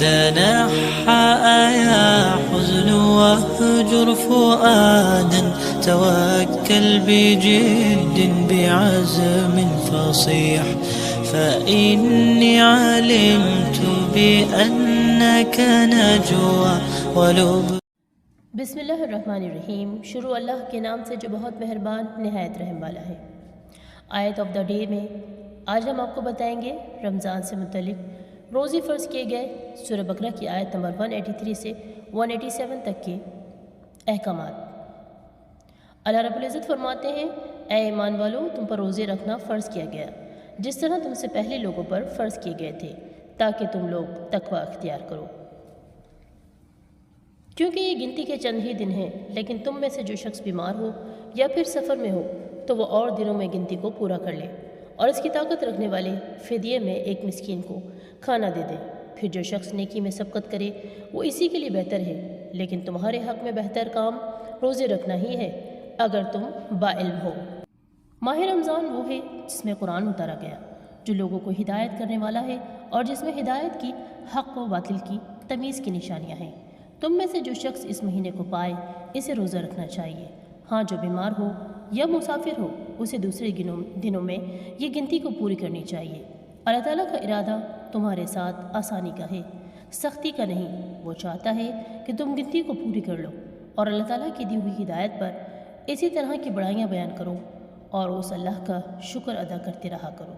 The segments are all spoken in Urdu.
تنحى يا حزن واهجر فؤادا توكل بجد بعزم فصيح فإني علمت بأنك نجوى ولب. بسم اللہ الرحمن الرحیم. شروع اللہ کے نام سے جو بہت مہربان نہایت رحم والا ہے. آیت آف دا ڈے میں آج ہم آپ کو بتائیں گے رمضان سے متعلق روزے فرض کیے گئے سورہ بقرہ کی آیت نمبر 183 سے 187 تک کے احکامات. اللہ رب العزت فرماتے ہیں اے ایمان والو تم پر روزے رکھنا فرض کیا گیا جس طرح تم سے پہلے لوگوں پر فرض کیے گئے تھے تاکہ تم لوگ تقوی اختیار کرو. کیونکہ یہ گنتی کے چند ہی دن ہیں لیکن تم میں سے جو شخص بیمار ہو یا پھر سفر میں ہو تو وہ اور دنوں میں گنتی کو پورا کر لے اور اس کی طاقت رکھنے والے فدیے میں ایک مسکین کو کھانا دے دے. پھر جو شخص نیکی میں سبقت کرے وہ اسی کے لیے بہتر ہے لیکن تمہارے حق میں بہتر کام روزے رکھنا ہی ہے اگر تم با علم ہو. ماہ رمضان وہ ہے جس میں قرآن اتارا گیا جو لوگوں کو ہدایت کرنے والا ہے اور جس میں ہدایت کی حق و باطل کی تمیز کی نشانیاں ہیں. تم میں سے جو شخص اس مہینے کو پائے اسے روزہ رکھنا چاہیے. ہاں جو بیمار ہو یا مسافر ہو اسے دوسرے دنوں میں یہ گنتی کو پوری کرنی چاہیے. اللہ تعالیٰ کا ارادہ تمہارے ساتھ آسانی کا ہے سختی کا نہیں. وہ چاہتا ہے کہ تم گنتی کو پوری کر لو اور اللہ تعالیٰ کی دی ہوئی ہدایت پر اسی طرح کی بڑائیاں بیان کرو اور اس اللہ کا شکر ادا کرتے رہا کرو.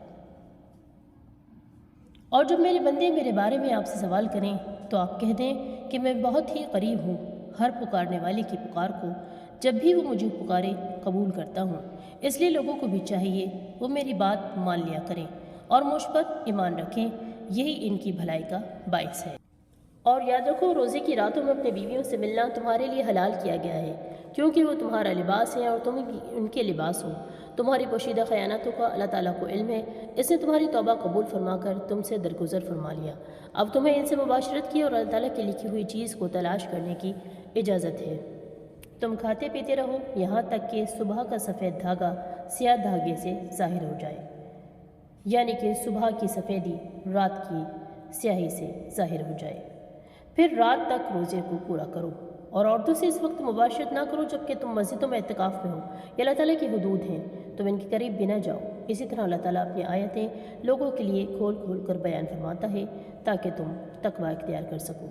اور جب میرے بندے میرے بارے میں آپ سے سوال کریں تو آپ کہہ دیں کہ میں بہت ہی قریب ہوں ہر پکارنے والے کی پکار کو جب بھی وہ مجھے پکارے قبول کرتا ہوں. اس لیے لوگوں کو بھی چاہیے وہ میری بات مان لیا کریں اور مجھ پر ایمان رکھیں. یہی ان کی بھلائی کا باعث ہے. اور یاد رکھو روزے کی راتوں میں اپنے بیویوں سے ملنا تمہارے لیے حلال کیا گیا ہے کیونکہ وہ تمہارا لباس ہیں اور تم ان کے لباس ہو. تمہاری پوشیدہ خیانتوں کا اللہ تعالیٰ کو علم ہے. اس نے تمہاری توبہ قبول فرما کر تم سے درگزر فرما لیا. اب تمہیں ان سے مباشرت کی اور اللہ تعالیٰ کی لکھی ہوئی چیز کو تلاش کرنے کی اجازت ہے. تم کھاتے پیتے رہو یہاں تک کہ صبح کا سفید دھاگا سیاہ دھاگے سے ظاہر ہو جائے یعنی کہ صبح کی سفیدی رات کی سیاہی سے ظاہر ہو جائے. پھر رات تک روزے کو پورا کرو اور عورتوں سے اس وقت مباشرت نہ کرو جب کہ تم مسجدوں میں اعتکاف میں ہو. یہ اللہ تعالیٰ کی حدود ہیں تم ان کے قریب بھی نہ جاؤ. اسی طرح اللہ تعالیٰ اپنی آیتیں لوگوں کے لیے کھول کھول کر بیان فرماتا ہے تاکہ تم تقوی اختیار کر سکو.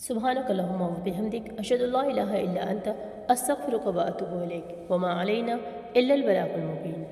سبحانک اللہم و بحمدک اشہد ان لا الہ الا انت استغفرک و اتوب الیک وما علینا الا البلاغ المبین.